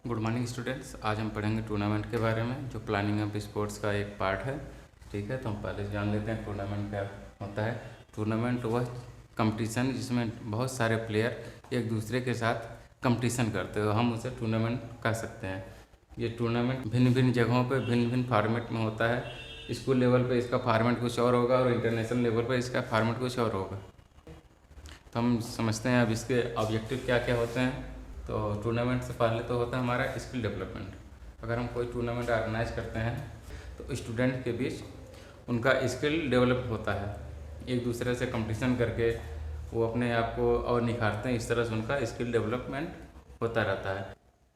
Good morning students. आज हम पढ़ेंगे टूर्नामेंट के बारे में, जो प्लानिंग ऑफ स्पोर्ट्स का एक पार्ट है। ठीक है, तो हम पहले जान लेते हैं टूर्नामेंट क्या होता है। टूर्नामेंट वह कंपटीशन जिसमें बहुत सारे प्लेयर एक दूसरे के साथ कंपटीशन करते हो, हम उसे टूर्नामेंट कह सकते हैं। ये टूर्नामेंट भिन्न भिन्न जगहों पर भिन्न भिन्न फॉर्मेट में होता है। स्कूल लेवल पर इसका फॉर्मेट कुछ और होगा और इंटरनेशनल लेवल पर इसका फॉर्मेट कुछ और होगा। तो हम समझते हैं अब इसके ऑब्जेक्टिव क्या क्या होते हैं। तो टूर्नामेंट से पहले तो होता है हमारा स्किल डेवलपमेंट। अगर हम कोई टूर्नामेंट ऑर्गेनाइज करते हैं तो स्टूडेंट के बीच उनका स्किल डेवलप होता है। एक दूसरे से कंपटीशन करके वो अपने आप को और निखारते हैं, इस तरह से उनका स्किल डेवलपमेंट होता रहता है।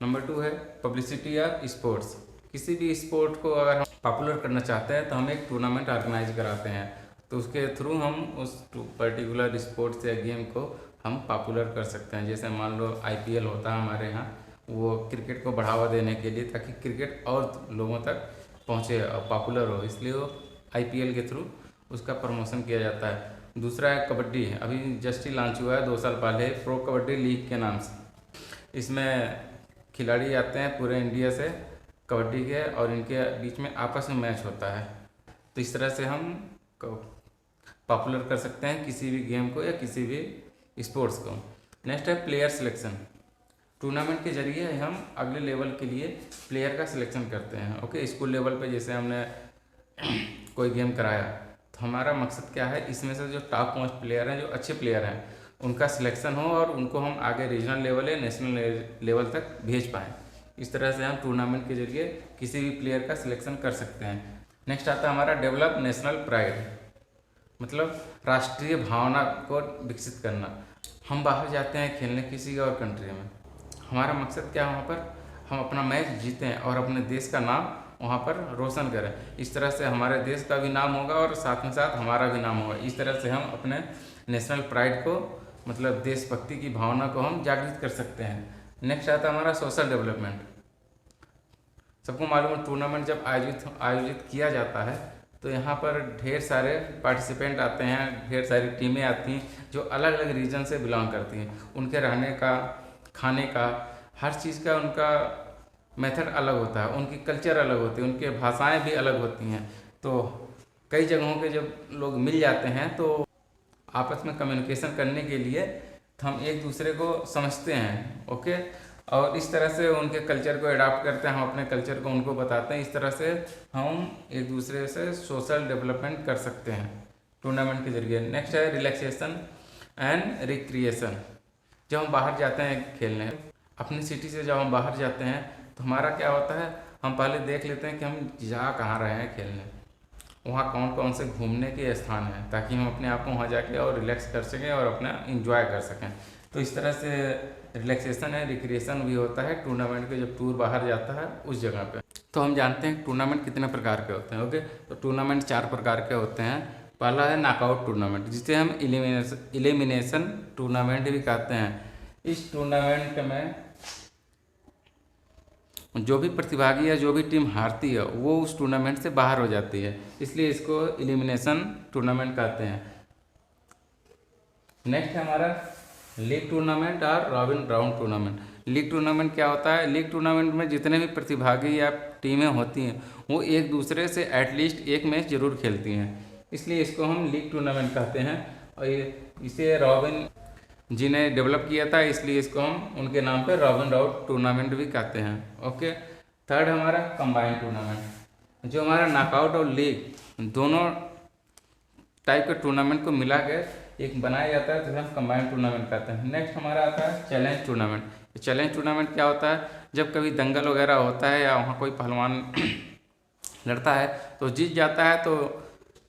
नंबर 2 है पब्लिसिटी ऑफ स्पोर्ट्स। किसी भी स्पोर्ट को अगर हम पॉपुलर करना चाहते हैं तो हम एक टूर्नामेंट ऑर्गेनाइज कराते हैं, तो उसके थ्रू हम उस पर्टिकुलर स्पोर्ट्स या गेम को हम पॉपुलर कर सकते हैं। जैसे मान लो IPL होता है हमारे यहाँ, वो क्रिकेट को बढ़ावा देने के लिए, ताकि क्रिकेट और लोगों तक पहुँचे और पॉपुलर हो, इसलिए वो IPL के थ्रू उसका प्रमोशन किया जाता है। दूसरा है कबड्डी। अभी जस्ट ही लॉन्च हुआ है 2 साल पहले प्रो कबड्डी लीग के नाम से। इसमें खिलाड़ी आते हैं पूरे इंडिया से कबड्डी के, और इनके बीच में आपस में मैच होता है। तो इस तरह से हम पॉपुलर कर सकते हैं किसी भी गेम को या किसी भी स्पोर्ट्स को। नेक्स्ट है प्लेयर सिलेक्शन। टूर्नामेंट के जरिए हम अगले लेवल के लिए प्लेयर का सिलेक्शन करते हैं। ओके, स्कूल लेवल पे जैसे हमने कोई गेम कराया, तो हमारा मकसद क्या है, इसमें से जो टॉप मोस्ट प्लेयर हैं, जो अच्छे प्लेयर हैं, उनका सिलेक्शन हो और उनको हम आगे रीजनल लेवल या नेशनल लेवल तक भेज पाएँ। इस तरह से हम टूर्नामेंट के जरिए किसी भी प्लेयर का सिलेक्शन कर सकते हैं। नेक्स्ट आता है हमारा डेवलप नेशनल प्राइड, मतलब राष्ट्रीय भावना को विकसित करना। हम बाहर जाते हैं खेलने किसी और कंट्री में, हमारा मकसद क्या है, वहाँ पर हम अपना मैच जीतें और अपने देश का नाम वहाँ पर रोशन करें। इस तरह से हमारे देश का भी नाम होगा और साथ में साथ हमारा भी नाम होगा। इस तरह से हम अपने नेशनल प्राइड को, मतलब देशभक्ति की भावना को हम जागृत कर सकते हैं। नेक्स्ट आता है हमारा सोशल डेवलपमेंट। सबको मालूम है टूर्नामेंट जब आयोजित किया जाता है तो यहाँ पर ढेर सारे पार्टिसिपेंट आते हैं, ढेर सारी टीमें आती हैं जो अलग अलग रीजन से बिलोंग करती हैं। उनके रहने का, खाने का, हर चीज़ का उनका मेथड अलग होता है, उनकी कल्चर अलग होती है, उनके भाषाएं भी अलग होती हैं। तो कई जगहों के जब लोग मिल जाते हैं तो आपस में कम्युनिकेशन करने के लिए तो हम एक दूसरे को समझते हैं। ओके, और इस तरह से उनके कल्चर को अडॉप्ट करते हैं, हम अपने कल्चर को उनको बताते हैं। इस तरह से हम एक दूसरे से सोशल डेवलपमेंट कर सकते हैं टूर्नामेंट के जरिए। नेक्स्ट है रिलैक्सेशन एंड रिक्रिएशन। जब हम बाहर जाते हैं खेलने, अपनी सिटी से जब हम बाहर जाते हैं तो हमारा क्या होता है, हम पहले देख लेते हैं कि हम जा कहाँ रहे हैं खेलने, वहाँ कौन कौन से घूमने के स्थान हैं, ताकि हम अपने आप को वहाँ जाके और रिलैक्स कर सकें और अपना इंजॉय कर सकें। तो इस तरह से रिलैक्सेशन है, रिक्रिएशन भी होता है टूर्नामेंट के जब टूर बाहर जाता है उस जगह पे। तो हम जानते हैं टूर्नामेंट कितने प्रकार के होते हैं। ओके, तो टूर्नामेंट 4 प्रकार के होते हैं। पहला है नॉकआउट टूर्नामेंट, जिसे हम एलिमिनेशन टूर्नामेंट भी कहते हैं। इस टूर्नामेंट में जो भी प्रतिभागी या जो भी टीम हारती है वो उस टूर्नामेंट से बाहर हो जाती है, इसलिए इसको एलिमिनेशन टूर्नामेंट कहते हैं। नेक्स्ट है हमारा लीग टूर्नामेंट और robin round tournament. League tournament क्या होता है, लीग टूर्नामेंट में जितने भी प्रतिभागी या टीमें होती हैं वो एक दूसरे से एटलीस्ट एक मैच जरूर खेलती हैं, इसलिए इसको हम लीग टूर्नामेंट कहते हैं। और इसे रॉबिन जी ने डेवलप किया था, इसलिए इसको हम उनके नाम पे रॉबिन राउंड टूर्नामेंट भी कहते हैं। ओके, थर्ड हमारा कंबाइंड टूर्नामेंट, जो हमारा नॉकआउट और लीग दोनों टाइप के टूर्नामेंट को मिला के एक बनाया जाता है, तो हम कंबाइंड टूर्नामेंट कहते हैं। नेक्स्ट हमारा आता है चैलेंज टूर्नामेंट। चैलेंज टूर्नामेंट क्या होता है, जब कभी दंगल वगैरह होता है या वहाँ कोई पहलवान लड़ता है तो जीत जाता है, तो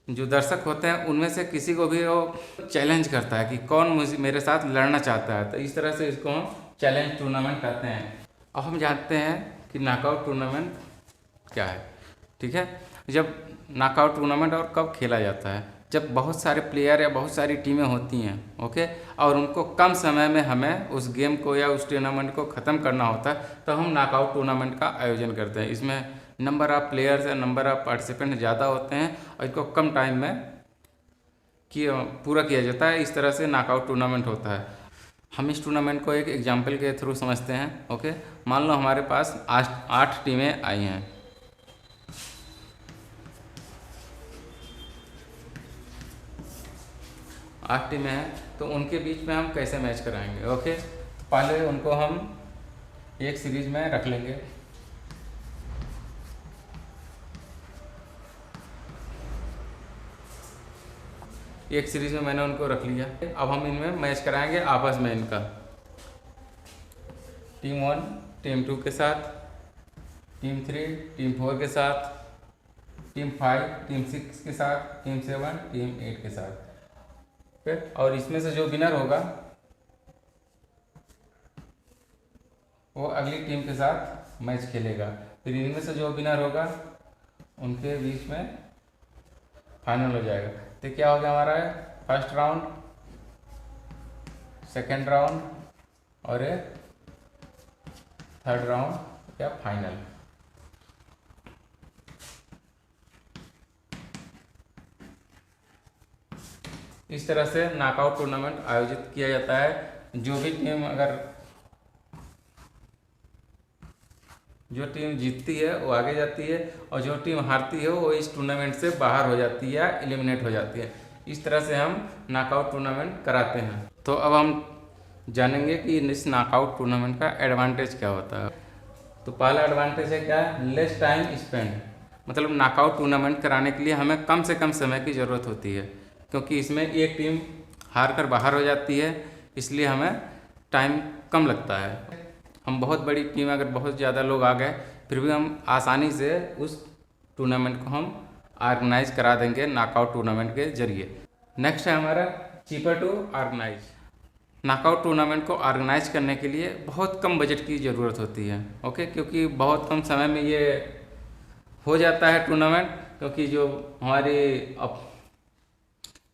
जो दर्शक होते हैं उनमें से किसी को भी वो चैलेंज करता है कि कौन मुझे मेरे साथ लड़ना चाहता है, तो इस तरह से इसको हम चैलेंज टूर्नामेंट कहते हैं। अब हम जानते हैं कि नॉकआउट टूर्नामेंट क्या है। ठीक है, जब नॉकआउट टूर्नामेंट और कब खेला जाता है, जब बहुत सारे प्लेयर या बहुत सारी टीमें होती हैं, ओके, और उनको कम समय में हमें उस गेम को या उस टूर्नामेंट को ख़त्म करना होता है, तो हम नॉकआउट टूर्नामेंट का आयोजन करते हैं। इसमें नंबर ऑफ़ प्लेयर्स या नंबर ऑफ़ पार्टिसिपेंट ज़्यादा होते हैं और इसको कम टाइम में पूरा किया जाता है। इस तरह से नॉकआउट टूर्नामेंट होता है। हम इस टूर्नामेंट को एक एग्जाम्पल के थ्रू समझते हैं। ओके, मान लो हमारे पास 8 टीमें आई हैं। आठ टीमें हैं, तो उनके बीच में हम कैसे मैच कराएंगे। ओके, तो पहले उनको हम एक सीरीज में रख लेंगे। एक सीरीज में मैंने उनको रख लिया। अब हम इनमें मैच कराएंगे आपस में इनका, टीम 1 टीम 2 के साथ, टीम 3 टीम 4 के साथ, टीम 5 टीम 6 के साथ, टीम 7 टीम 8 के साथ। फिर और इसमें से जो विनर होगा वो अगली टीम के साथ मैच खेलेगा। फिर इनमें से जो विनर होगा उनके बीच में फाइनल हो जाएगा। तो क्या हो गया हमारा फर्स्ट राउंड, सेकेंड राउंड और थर्ड राउंड या फाइनल। इस तरह से नॉकआउट टूर्नामेंट आयोजित किया जाता है। जो टीम जीतती है वो आगे जाती है और जो टीम हारती है वो इस टूर्नामेंट से बाहर हो जाती है या एलिमिनेट हो जाती है। इस तरह से हम नॉकआउट टूर्नामेंट कराते हैं। तो अब हम जानेंगे कि इस नॉकआउट टूर्नामेंट का एडवांटेज क्या होता है। तो पहला एडवांटेज है क्या, लेस टाइम स्पेंड। मतलब नॉकआउट टूर्नामेंट कराने के लिए हमें कम से कम समय की ज़रूरत होती है, क्योंकि इसमें एक टीम हार कर बाहर हो जाती है, इसलिए हमें टाइम कम लगता है। हम बहुत बड़ी टीम, अगर बहुत ज़्यादा लोग आ गए फिर भी हम आसानी से उस टूर्नामेंट को हम ऑर्गेनाइज करा देंगे नॉकआउट टूर्नामेंट के जरिए। नेक्स्ट है हमारा cheaper to organise. Knockout tournament को ऑर्गेनाइज करने के लिए बहुत कम बजट की ज़रूरत होती है। ओके, क्योंकि बहुत कम समय में ये हो जाता है टूर्नामेंट, क्योंकि जो हमारी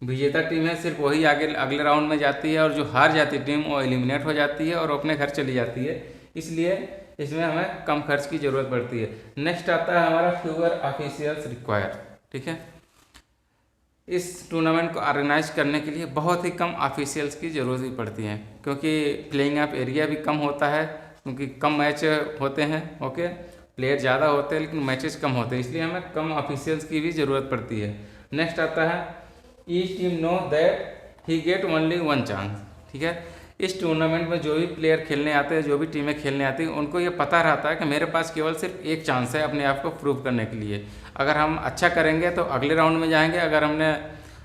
विजेता टीम है सिर्फ वही आगे अगले राउंड में जाती है और जो हार जाती टीम वो एलिमिनेट हो जाती है और अपने घर चली जाती है। इसलिए इसमें हमें कम खर्च की ज़रूरत पड़ती है। नेक्स्ट आता है हमारा फ्यूअर ऑफिशियल्स रिक्वायर। ठीक है, इस टूर्नामेंट को ऑर्गेनाइज करने के लिए बहुत ही कम ऑफिशियल्स की ज़रूरत भी पड़ती है, क्योंकि प्लेइंग ऑफ एरिया भी कम होता है, क्योंकि कम मैच होते हैं। ओके, प्लेयर ज़्यादा होते हैं लेकिन मैचेस कम होते हैं, इसलिए हमें कम ऑफिशियल्स की भी ज़रूरत पड़ती है। नेक्स्ट आता है each team know that he get only 1 chance. ठीक है, इस टूर्नामेंट में जो भी प्लेयर खेलने आते हैं, जो भी टीमें खेलने आती हैं, उनको ये पता रहता है कि मेरे पास केवल सिर्फ एक चांस है अपने आप को प्रूव करने के लिए। अगर हम अच्छा करेंगे तो अगले राउंड में जाएंगे, अगर हमने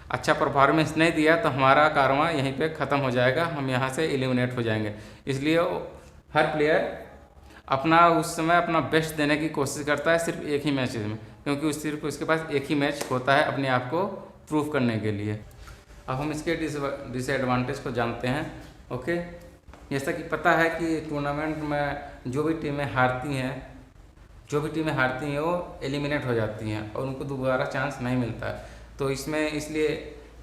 अच्छा परफॉर्मेंस नहीं दिया तो हमारा कारवां यहीं पे ख़त्म हो जाएगा, हम यहाँ से एलिमिनेट हो जाएंगे। इसलिए हर प्लेयर अपना उस समय अपना बेस्ट देने की कोशिश करता है सिर्फ एक ही मैच में, क्योंकि सिर्फ उसके पास एक ही मैच होता है अपने आप को प्रूव करने के लिए। अब हम इसके डिसएडवांटेज को जानते हैं। ओके, जैसा कि पता है कि टूर्नामेंट में जो भी टीमें हारती हैं वो एलिमिनेट हो जाती हैं और उनको दोबारा चांस नहीं मिलता है। तो इसमें इसलिए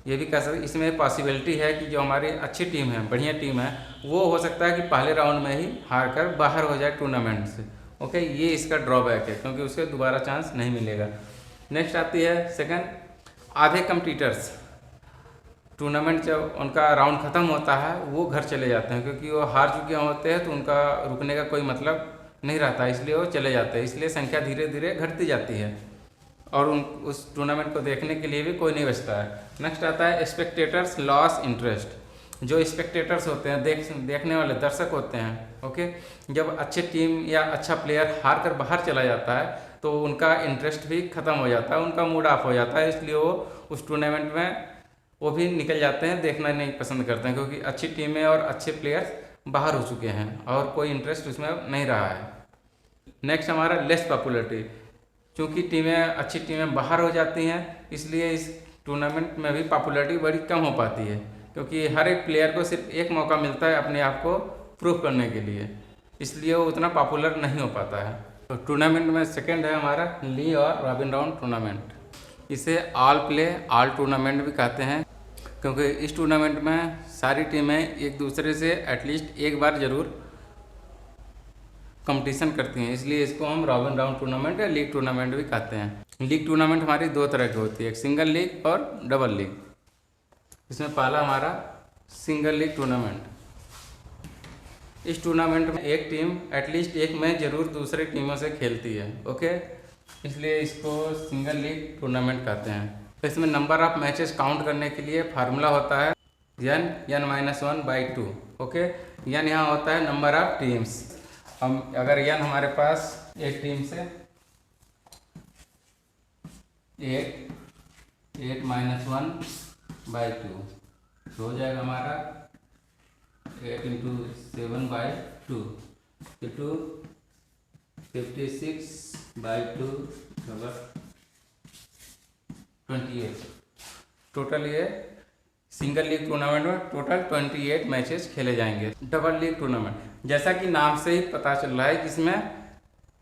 ये भी कह सकते, इसमें पॉसिबिलिटी है कि जो हमारी अच्छी टीम है, बढ़िया टीम है, वो हो सकता है कि पहले राउंड में ही हार कर बाहर हो जाए टूर्नामेंट से। ओके, ये इसका ड्रॉबैक है, क्योंकि उसके दोबारा चांस नहीं मिलेगा। नेक्स्ट आती है सेकंड, आधे कंपटीटर्स टूर्नामेंट जब उनका राउंड ख़त्म होता है वो घर चले जाते हैं, क्योंकि वो हार चुके होते हैं तो उनका रुकने का कोई मतलब नहीं रहता, इसलिए वो चले जाते हैं। इसलिए संख्या धीरे धीरे घटती जाती है और उस टूर्नामेंट को देखने के लिए भी कोई नहीं बचता है। नेक्स्ट आता है स्पेक्टेटर्स लॉस इंटरेस्ट। जो स्पेक्टेटर्स होते हैं, देखने वाले दर्शक होते हैं, ओके, जब अच्छी टीम या अच्छा प्लेयर हार कर बाहर चला जाता है तो उनका इंटरेस्ट भी ख़त्म हो जाता है, उनका मूड ऑफ हो जाता है, इसलिए वो उस टूर्नामेंट में वो भी निकल जाते हैं, देखना नहीं पसंद करते हैं, क्योंकि अच्छी टीमें और अच्छे प्लेयर्स बाहर हो चुके हैं और कोई इंटरेस्ट उसमें नहीं रहा है। नेक्स्ट हमारा लेस पॉपुलरिटी। चूँकि अच्छी टीमें बाहर हो जाती हैं, इसलिए इस टूर्नामेंट में भी पॉपुलरिटी बड़ी कम हो पाती है, क्योंकि हर एक प्लेयर को सिर्फ एक मौका मिलता है अपने आप को प्रूव करने के लिए, इसलिए वो उतना पॉपुलर नहीं हो पाता है। तो टूर्नामेंट में सेकंड है हमारा लीग और रॉबिन राउंड टूर्नामेंट। इसे ऑल प्ले ऑल टूर्नामेंट भी कहते हैं, क्योंकि इस टूर्नामेंट में सारी टीमें एक दूसरे से एटलीस्ट एक बार जरूर कंपटीशन करती हैं, इसलिए इसको हम रॉबिन राउंड टूर्नामेंट या लीग टूर्नामेंट भी कहते हैं। लीग टूर्नामेंट हमारी दो तरह की होती है, एक सिंगल लीग और डबल लीग। इसमें पहला हमारा सिंगल लीग टूर्नामेंट। इस टूर्नामेंट में एक टीम एटलीस्ट एक मैच जरूर दूसरी टीमों से खेलती है। ओके, इसलिए इसको सिंगल लीग टूर्नामेंट कहते हैं। तो इसमें नंबर ऑफ मैचेस काउंट करने के लिए फार्मूला होता है n(n-1/2). ओके, n यहाँ होता है नंबर ऑफ टीम्स। हम अगर n हमारे पास एक टीम से 8(-1/2) तो हो जाएगा हमारा 8 × 7/2 into 56/2 28। टोटल ये सिंगल लीग टूर्नामेंट में टोटल 28 मैचेस खेले जाएंगे। डबल लीग टूर्नामेंट, जैसा कि नाम से ही पता चल रहा है कि इसमें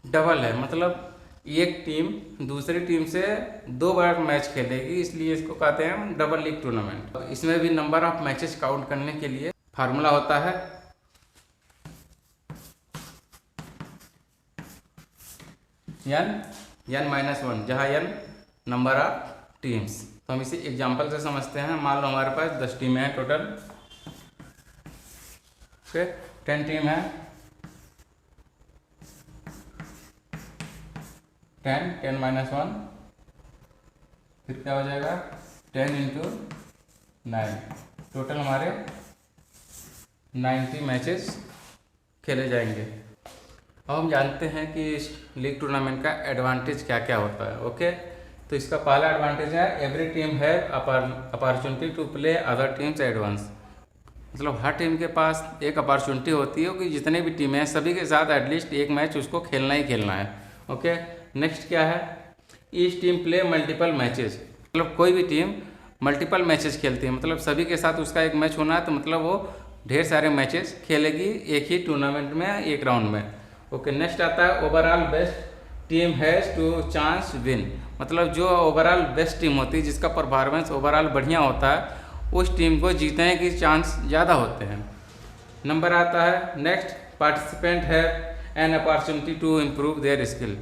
डबल है, मतलब एक टीम दूसरी टीम से 2 बार मैच खेलेगी, इसलिए इसको कहते हैं हम डबल लीग टूर्नामेंट। इसमें भी नंबर ऑफ मैचेस काउंट करने के लिए फार्मूला होता है n(n-1), जहाँ n नंबर ऑफ टीम्स। तो हम इसे एग्जांपल से समझते हैं। मान लो हमारे पास 10 टीमें हैं टोटल। ओके, 10 टीम है, 10(10-1), फिर क्या हो जाएगा 10 × 9। टोटल हमारे 90 मैचेस खेले जाएंगे। अब हम जानते हैं कि इस लीग टूर्नामेंट का एडवांटेज क्या क्या होता है। ओके, तो इसका पहला एडवांटेज है एवरी टीम है opportunity to play other teams at once. मतलब हर टीम के पास एक अपॉर्चुनिटी होती है कि जितने भी टीमें हैं सभी के साथ एटलीस्ट एक मैच उसको खेलना ही खेलना है। ओके, नेक्स्ट क्या है, each team play multiple matches. मतलब कोई भी टीम मल्टीपल मैचेस खेलती है, मतलब सभी के साथ उसका एक मैच होना है, तो मतलब वो ढेर सारे मैचेस खेलेगी एक ही टूर्नामेंट में, एक राउंड में। ओके, नेक्स्ट आता है overall best team has to chance win. मतलब जो ओवरऑल बेस्ट टीम होती है, जिसका परफॉर्मेंस ओवरऑल बढ़िया होता है, उस टीम को जीतने के चांस ज़्यादा होते हैं। नंबर आता है नेक्स्ट, पार्टिसिपेंट है an opportunity to improve their skill.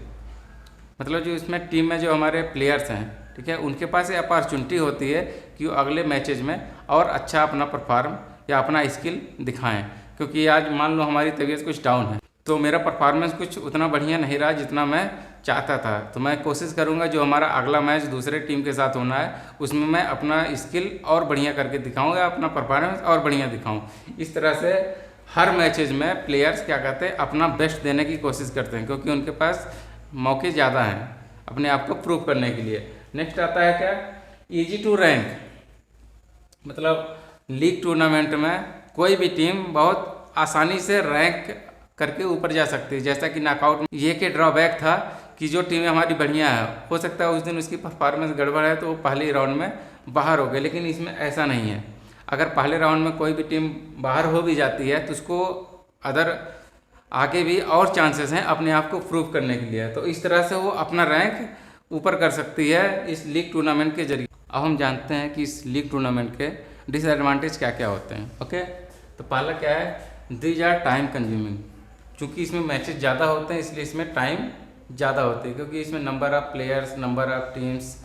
मतलब जो इसमें टीम में जो हमारे प्लेयर्स हैं, ठीक है, उनके पास ये अपॉर्चुनिटी होती है कि वो अगले मैचेज में और अच्छा अपना परफॉर्म या अपना स्किल दिखाएं। क्योंकि आज मान लो हमारी तबीयत कुछ डाउन है, तो मेरा परफॉर्मेंस कुछ उतना बढ़िया नहीं रहा जितना मैं चाहता था, तो मैं कोशिश करूंगा जो हमारा अगला मैच दूसरे टीम के साथ होना है उसमें मैं अपना स्किल और बढ़िया करके दिखाऊंगा, अपना परफॉर्मेंस और बढ़िया दिखाऊं। इस तरह से हर मैचेज में प्लेयर्स क्या कहते हैं, अपना बेस्ट देने की कोशिश करते हैं, क्योंकि उनके पास मौके ज़्यादा हैं अपने आप को प्रूव करने के लिए। नेक्स्ट आता है क्या, ईजी टू रैंक। मतलब लीग टूर्नामेंट में कोई भी टीम बहुत आसानी से रैंक करके ऊपर जा सकती है। जैसा कि नॉकआउट में ये के ड्रॉबैक था कि जो टीमें हमारी बढ़िया है, हो सकता है उस दिन उसकी परफॉर्मेंस गड़बड़ है तो वो पहले राउंड में बाहर हो गए, लेकिन इसमें ऐसा नहीं है। अगर पहले राउंड में कोई भी टीम बाहर हो भी जाती है तो उसको अदर आगे भी और चांसेस हैं अपने आप को प्रूव करने के लिए, तो इस तरह से वो अपना रैंक ऊपर कर सकती है इस लीग टूर्नामेंट के जरिए। अब हम जानते हैं कि इस लीग टूर्नामेंट के डिसएडवांटेज क्या क्या होते हैं। ओके, तो पहला क्या है, दीज आर टाइम कंज्यूमिंग। चूँकि इसमें मैचेस ज़्यादा होते हैं इसलिए इसमें टाइम ज़्यादा होती है, क्योंकि इसमें number of players, number of teams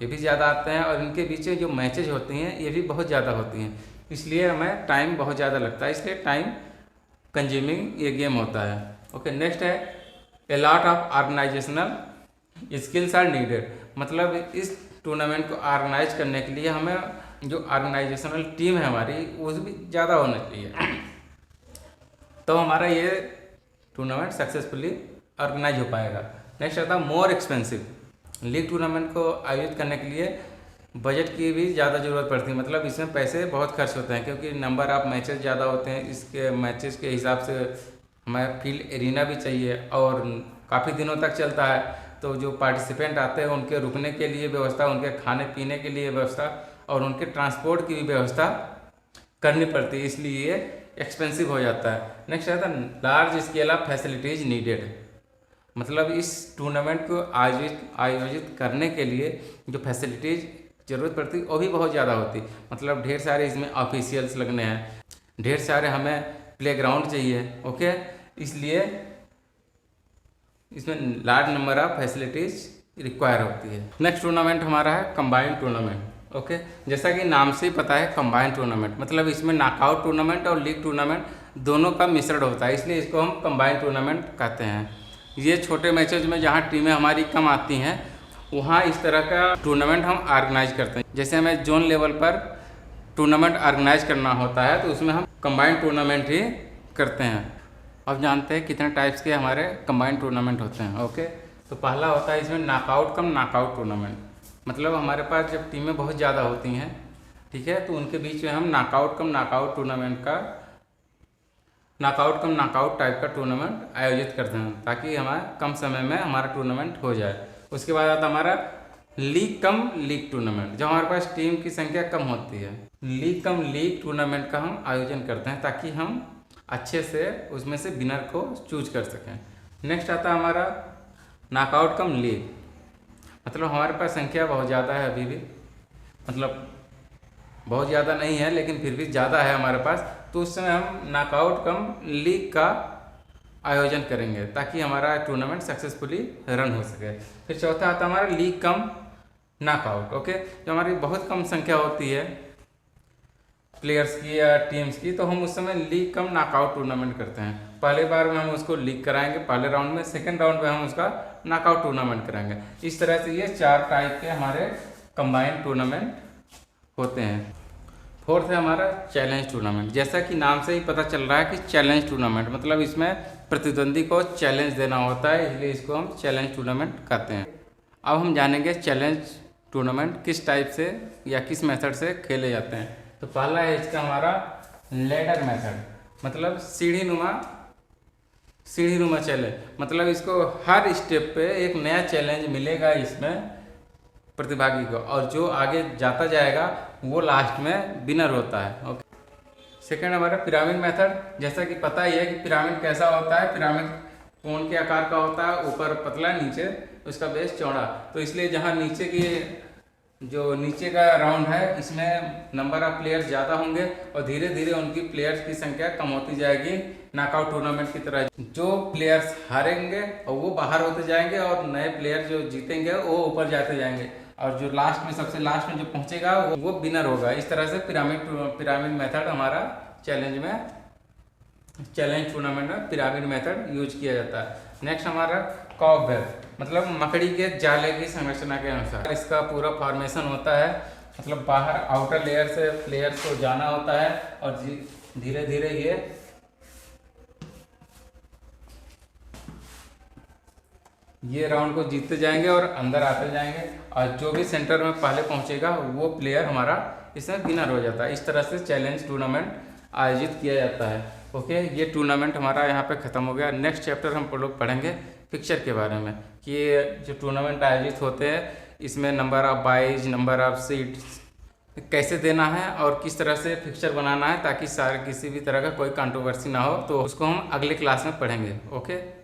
ये भी ज़्यादा आते हैं, और इनके बीच में जो मैचेज होती हैं ये भी बहुत ज़्यादा होती हैं, इसलिए हमें टाइम बहुत ज़्यादा लगता है, इसलिए टाइम कंज्यूमिंग ये गेम होता है। ओके, नेक्स्ट है a lot of organisational skills are needed. मतलब इस टूर्नामेंट को ऑर्गेनाइज करने के लिए हमें जो ऑर्गेनाइजेशनल टीम है हमारी वो भी ज़्यादा होना चाहिए, तो हमारा ये टूर्नामेंट सक्सेसफुली ऑर्गेनाइज हो पाएगा। नेक्स्ट आता है मोर एक्सपेंसिव। लीग टूर्नामेंट को आयोजित करने के लिए बजट की भी ज़्यादा ज़रूरत पड़ती है, मतलब इसमें पैसे बहुत खर्च होते हैं, क्योंकि नंबर ऑफ मैचेस ज़्यादा होते हैं। इसके मैचेस के हिसाब से हमें फील्ड एरिना भी चाहिए और काफ़ी दिनों तक चलता है, तो जो पार्टिसिपेंट आते हैं उनके रुकने के लिए व्यवस्था, उनके खाने पीने के लिए व्यवस्था और उनके ट्रांसपोर्ट की भी व्यवस्था करनी पड़ती है, इसलिए ये एक्सपेंसिव हो जाता है। नेक्स्ट आता है large scale of facilities needed. मतलब इस टूर्नामेंट को आयोजित करने के लिए जो फैसिलिटीज़ ज़रूरत पड़ती है वो भी बहुत ज़्यादा होती। मतलब ढेर सारे इसमें ऑफिशियल्स लगने हैं, ढेर सारे हमें प्लेग्राउंड चाहिए। ओके, इसलिए इसमें large number of facilities require होती है। नेक्स्ट टूर्नामेंट हमारा है कंबाइंड टूर्नामेंट। ओके, जैसा कि नाम से ही पता है कंबाइंड टूर्नामेंट, मतलब इसमें नॉकआउट टूर्नामेंट और लीग टूर्नामेंट दोनों का मिश्रण होता है, इसलिए इसको हम कंबाइंड टूर्नामेंट कहते हैं। ये छोटे मैचेज में जहाँ टीमें हमारी कम आती हैं वहाँ इस तरह का टूर्नामेंट हम ऑर्गेनाइज करते हैं। जैसे हमें जोन लेवल पर टूर्नामेंट ऑर्गेनाइज करना होता है तो उसमें हम कंबाइंड टूर्नामेंट ही करते हैं। अब जानते हैं कितने टाइप्स के हमारे कंबाइंड टूर्नामेंट होते हैं। ओके, तो पहला होता है इसमें नॉकआउट कम नॉकआउट टूर्नामेंट। मतलब हमारे पास जब टीमें बहुत ज़्यादा होती हैं, ठीक है, तो उनके बीच में हम नॉकआउट कम नॉकआउट टूर्नामेंट का नॉकआउट कम नॉकआउट टाइप का टूर्नामेंट आयोजित करते हैं ताकि हमारे कम समय में हमारा टूर्नामेंट हो जाए। उसके बाद आता हमारा लीग कम लीग टूर्नामेंट, जब हमारे पास टीम की संख्या कम होती है। लीग कम लीग टूर्नामेंट का हम आयोजन करते हैं ताकि हम अच्छे से उसमें से विनर को चूज कर सकें। नेक्स्ट आता है हमारा नॉकआउट कम लीग। मतलब हमारे पास संख्या बहुत ज़्यादा है अभी भी, मतलब बहुत ज़्यादा नहीं है लेकिन फिर भी ज़्यादा है हमारे पास, तो उस समय हम नॉकआउट कम लीग का आयोजन करेंगे ताकि हमारा टूर्नामेंट सक्सेसफुली रन हो सके। फिर चौथा आता है हमारा लीग कम नॉकआउट। ओके, जो हमारी बहुत कम संख्या होती है प्लेयर्स की या टीम्स की, तो हम उस समय लीग कम नॉकआउट टूर्नामेंट करते हैं। पहले बार में हम उसको लीग कराएंगे पहले राउंड में, सेकेंड राउंड में हम उसका नॉकआउट टूर्नामेंट कराएंगे। इस तरह से ये 4 टाइप के हमारे कंबाइंड टूर्नामेंट होते हैं। फोर्थ है हमारा चैलेंज टूर्नामेंट। जैसा कि नाम से ही पता चल रहा है कि चैलेंज टूर्नामेंट, मतलब इसमें प्रतिद्वंदी को चैलेंज देना होता है, इसलिए इसको हम चैलेंज टूर्नामेंट कहते हैं। अब हम जानेंगे चैलेंज टूर्नामेंट किस टाइप से या किस मेथड से खेले जाते हैं। तो पहला है इसका हमारा लैडर मेथड, मतलब सीढ़ी नुमा चैलेंज। मतलब इसको हर स्टेप पे एक नया चैलेंज मिलेगा इसमें प्रतिभागी को, और जो आगे जाता जाएगा वो लास्ट में विनर होता है। ओके, सेकेंड हमारा पिरामिड मेथड। जैसा कि पता ही है कि पिरामिड कैसा होता है, पिरामिड कोण के आकार का होता है, ऊपर पतला नीचे उसका बेस चौड़ा। तो इसलिए जहाँ नीचे का राउंड है इसमें नंबर ऑफ प्लेयर्स ज़्यादा होंगे और धीरे धीरे उनकी प्लेयर्स की संख्या कम होती जाएगी, नॉकआउट टूर्नामेंट की तरह। जो प्लेयर्स हारेंगे और वो बाहर होते जाएंगे और नए प्लेयर जो जीतेंगे वो ऊपर जाते जाएंगे, और जो लास्ट में सबसे लास्ट में जो पहुंचेगा वो विनर होगा। इस तरह से पिरामिड मेथड हमारा चैलेंज टूर्नामेंट में पिरामिड मेथड यूज किया जाता है। नेक्स्ट हमारा कॉकवेल, मतलब मकड़ी के जाले की संरचना के अनुसार इसका पूरा फॉर्मेशन होता है। मतलब बाहर आउटर लेयर से प्लेयर्स को जाना होता है और धीरे धीरे ये राउंड को जीतते जाएंगे और अंदर आते जाएंगे, और जो भी सेंटर में पहले पहुंचेगा वो प्लेयर हमारा इसमें विनर हो जाता है। इस तरह से चैलेंज टूर्नामेंट आयोजित किया जाता है। ओके, ये टूर्नामेंट हमारा यहाँ पे ख़त्म हो गया। नेक्स्ट चैप्टर हम लोग पढ़ेंगे फिक्चर के बारे में, कि जो टूर्नामेंट आयोजित होते हैं इसमें number of byes, number of seats कैसे देना है और किस तरह से फिक्चर बनाना है ताकि किसी भी तरह का कोई कंट्रोवर्सी ना हो, तो उसको हम अगले क्लास में पढ़ेंगे। ओके।